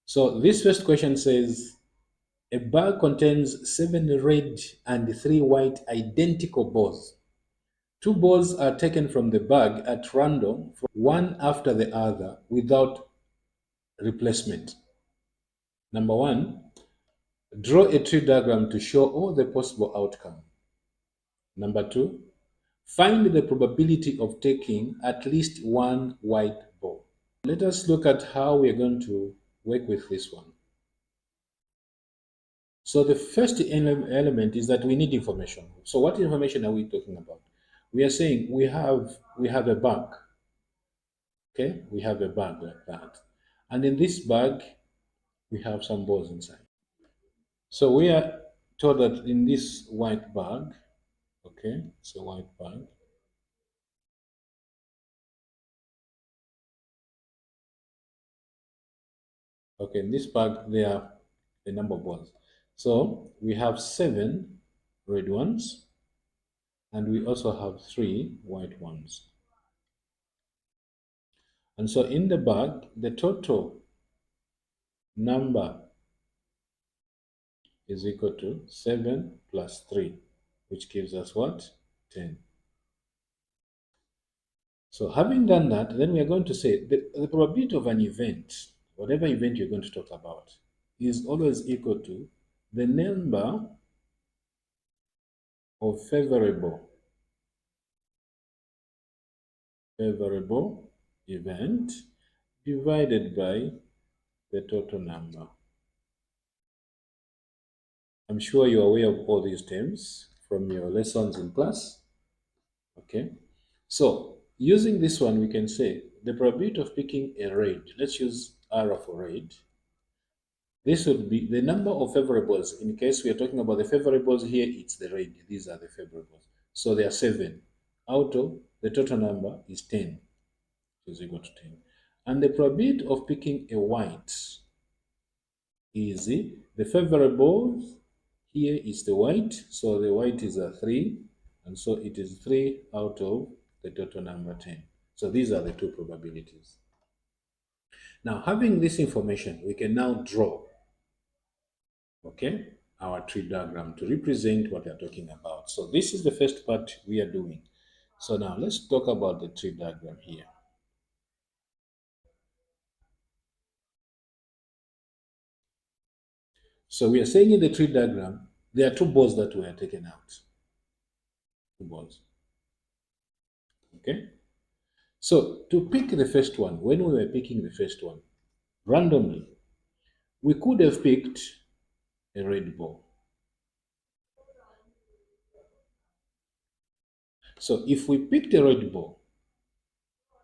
So this first question says a bag contains 7 red and 3 white identical balls. 2 balls are taken from the bag at random, one after the other, without replacement. Number one, draw a tree diagram to show all the possible outcomes. Number two, find the probability of taking at least one white ball. Let us look at how we are going to work with this one. So the first element is that we need information. So what information are we talking about? We are saying we have a bag. Okay, we have a bag like that, and in this bag we have some balls inside. So we are told that in this white bag, okay, it's a white bag. Okay, in this bag there are a number of balls. So we have 7 red ones, and we also have 3 white ones. And so in the bag, the total number is equal to 7 plus 3, which gives us what? 10. So having done that, then we are going to say the probability of an event, whatever event you're going to talk about, is always equal to the number of favorable event divided by the total number. I'm sure you're aware of all these terms from your lessons in class. Okay. So using this one, we can say the probability of picking a red, let's use R for red. This would be the number of favorables. In case we are talking about the favorables here, it's the red. These are the favorables. So there are 7. Out of the total number is 10, which is equal to 10. And the probability of picking a white is the favorables here is the white. So the white is a 3. And so it is 3 out of the total number 10. So these are the two probabilities. Now, having this information, we can now draw, okay, our tree diagram to represent what we are talking about. So this is the first part we are doing. So now let's talk about the tree diagram here. So we are saying in the tree diagram, there are 2 balls that were taken out. 2 balls. Okay. So to pick the first one, when we were picking the first one, randomly, we could have picked a red ball. So if we picked a red ball,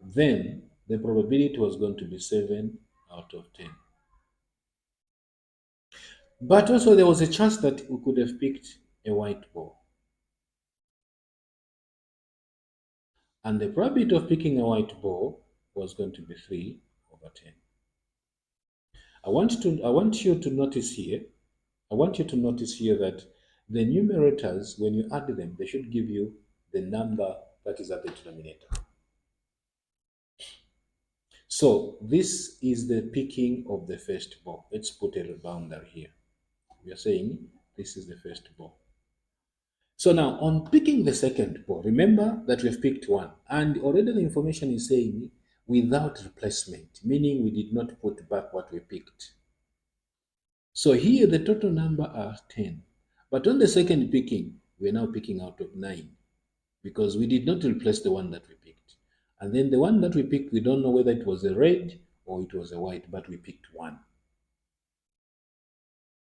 then the probability was going to be 7 out of 10. But also there was a chance that we could have picked a white ball. And the probability of picking a white ball was going to be 3 over 10. I want you to notice here, that the numerators, when you add them, they should give you the number that is at the denominator. So this is the picking of the first ball. Let's put a boundary here. We are saying this is the first ball. So now on picking the second ball, remember that we've picked one, and already the information is saying without replacement, meaning we did not put back what we picked. So here the total number are 10. But on the second picking, we're now picking out of 9 because we did not replace the one that we picked. And then the one that we picked, we don't know whether it was a red or it was a white, but we picked one.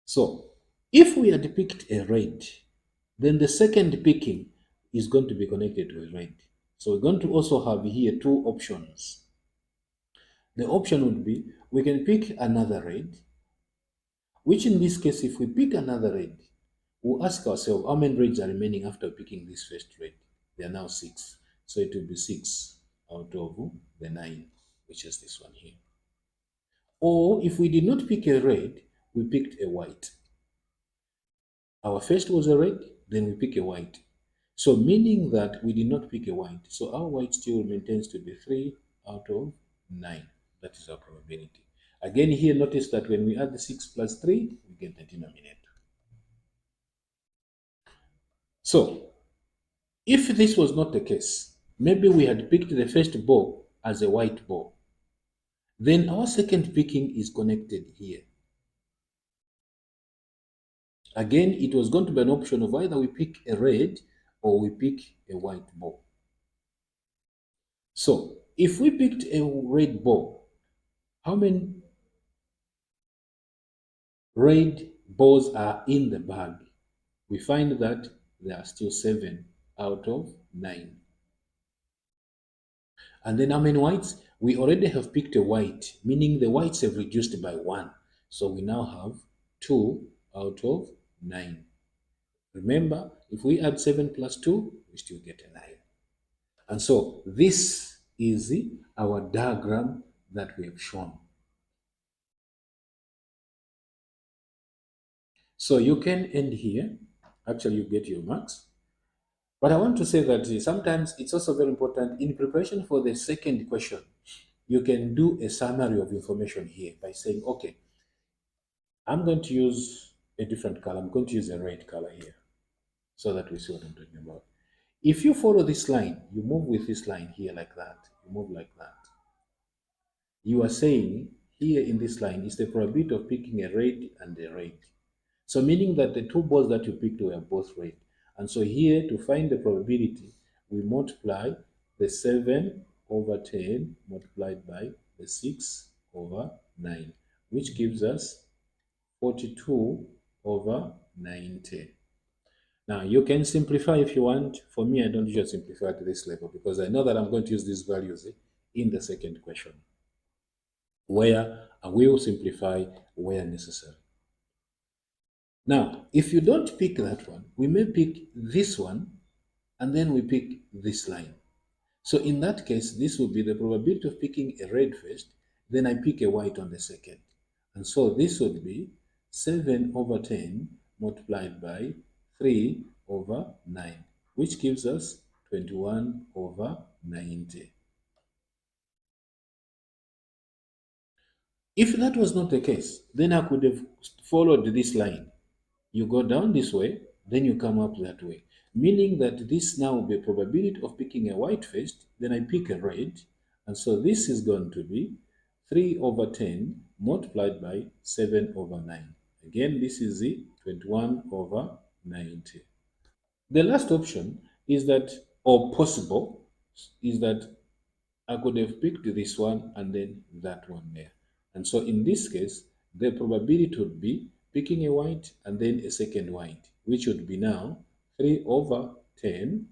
So if we had picked a red, then the second picking is going to be connected to a red. So we're going to also have here 2 options. The option would be we can pick another red, which in this case, if we pick another red, we'll ask ourselves how many reds are remaining after picking this first red. They are now 6. So it will be 6 out of the 9, which is this one here. Or if we did not pick a red, we picked a white. Our first was a red, then we pick a white. So meaning that we did not pick a white. So our white still maintains to be 3 out of 9. That is our probability. Again, here, notice that when we add the 6 plus 3, we get the denominator. So, if this was not the case, maybe we had picked the first ball as a white ball, then our second picking is connected here. Again, it was going to be an option of either we pick a red or we pick a white ball. So, if we picked a red ball, how many red balls are in the bag? We find that there are still 7 out of 9. And then how many whites? We already have picked a white, meaning the whites have reduced by 1. So we now have 2 out of 9. Remember, if we add 7 plus 2, we still get a 9. And so this is our diagram that we have shown. So you can end here. Actually, you get your marks. But I want to say that sometimes it's also very important in preparation for the second question. You can do a summary of information here by saying, okay, I'm going to use a different color. I'm going to use a red color here so that we see what I'm talking about. If you follow this line, you move with this line here like that. You move like that. You are saying here in this line is the probability of picking a red and a red. So meaning that the two balls that you picked were both red. And so here to find the probability, we multiply the 7 over 10 multiplied by the 6 over 9, which gives us 42 over 90. Now you can simplify if you want. For me, I don't usually simplify to this level because I know that I'm going to use these values in the second question, where I will simplify where necessary. Now, if you don't pick that one, we may pick this one, and then we pick this line. So in that case, this will be the probability of picking a red first, then I pick a white on the second. And so this would be 7 over 10 multiplied by 3 over 9, which gives us 21 over 90. If that was not the case, then I could have followed this line. You go down this way, then you come up that way. Meaning that this now will be a probability of picking a white first, then I pick a red. And so this is going to be 3 over 10 multiplied by 7 over 9. Again, this is the 21 over 90. The last option is that, or possible, is that I could have picked this one and then that one there. And so in this case, the probability would be picking a white and then a second white, which would be now 3 over 10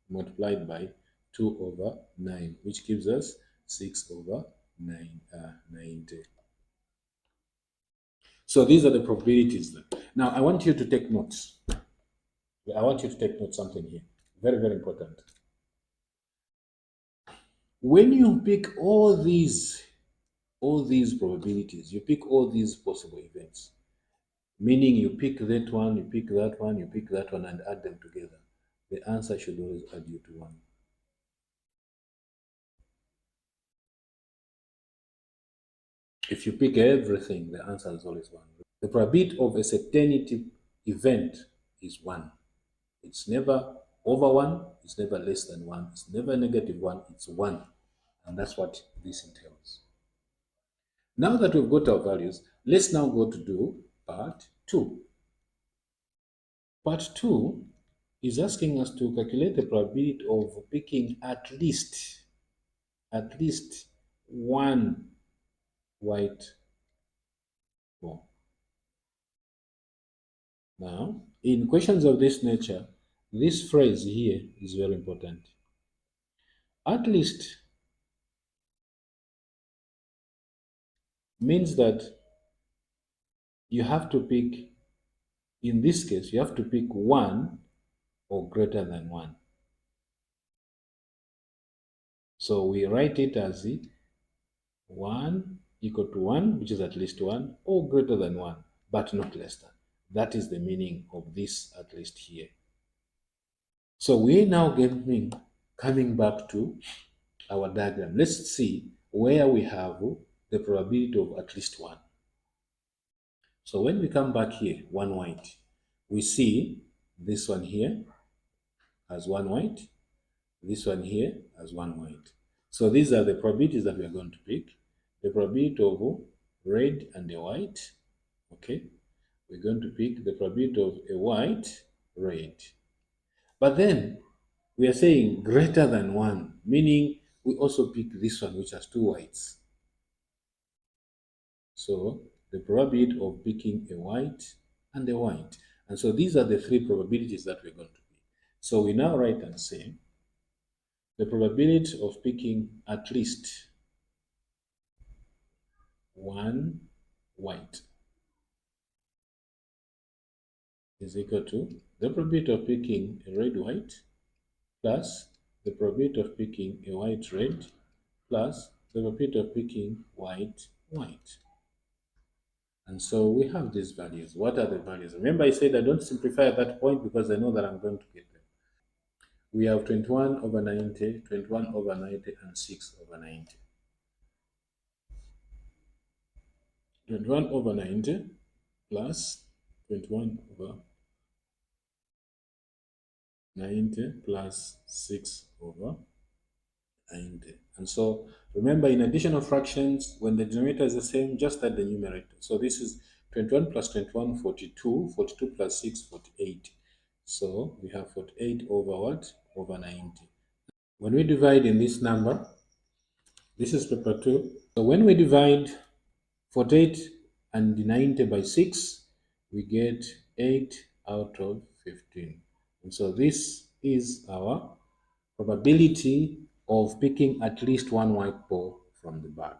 multiplied by 2 over 9, which gives us 6 over 90. So these are the probabilities. Now I want you to take notes. I want you to take note something here. Very, very important. When you pick all these probabilities, you pick all these possible events, meaning you pick that one, you pick that one, you pick that one, and add them together. The answer should always add you to 1. If you pick everything, the answer is always 1. The probability of a certainty event is 1. It's never over 1, it's never less than 1, it's never negative 1, it's 1. And that's what this entails. Now that we've got our values, let's now go to do part 2. Part 2 is asking us to calculate the probability of picking at least one white ball. Now, in questions of this nature, this phrase here is very important. At least means that you have to pick, in this case, you have to pick 1 or greater than 1. So we write it as 1 equal to 1, which is at least 1, or greater than 1, but not less than. That is the meaning of this at least here. So we're now coming back to our diagram. Let's see where we have the probability of at least one. So when we come back here, one white, we see this one here as one white, this one here as one white. So these are the probabilities that we are going to pick. The probability of red and a white, okay? We're going to pick the probability of a white, red. But then we are saying greater than one, meaning we also pick this one, which has two whites. So the probability of picking a white and a white. And so these are the three probabilities that we're going to pick. So we now write and say the probability of picking at least one white is equal to the probability of picking a red white plus the probability of picking a white red plus the probability of picking white white. And so we have these values. What are the values? Remember I said I don't simplify at that point because I know that I'm going to get them. We have 21 over 90, 21 over 90, and 6 over 90. 21 over 90 plus 21 over 90 plus 6 over 90. And so remember, in addition of fractions, when the denominator is the same, just add the numerator. So this is 21 plus 21, 42, 42 plus 6, 48. So we have 48 over what? Over 90. When we divide in this number, this is paper 2. So when we divide 48 and 90 by 6, we get 8 out of 15. And so this is our probability of picking at least one white ball from the bag.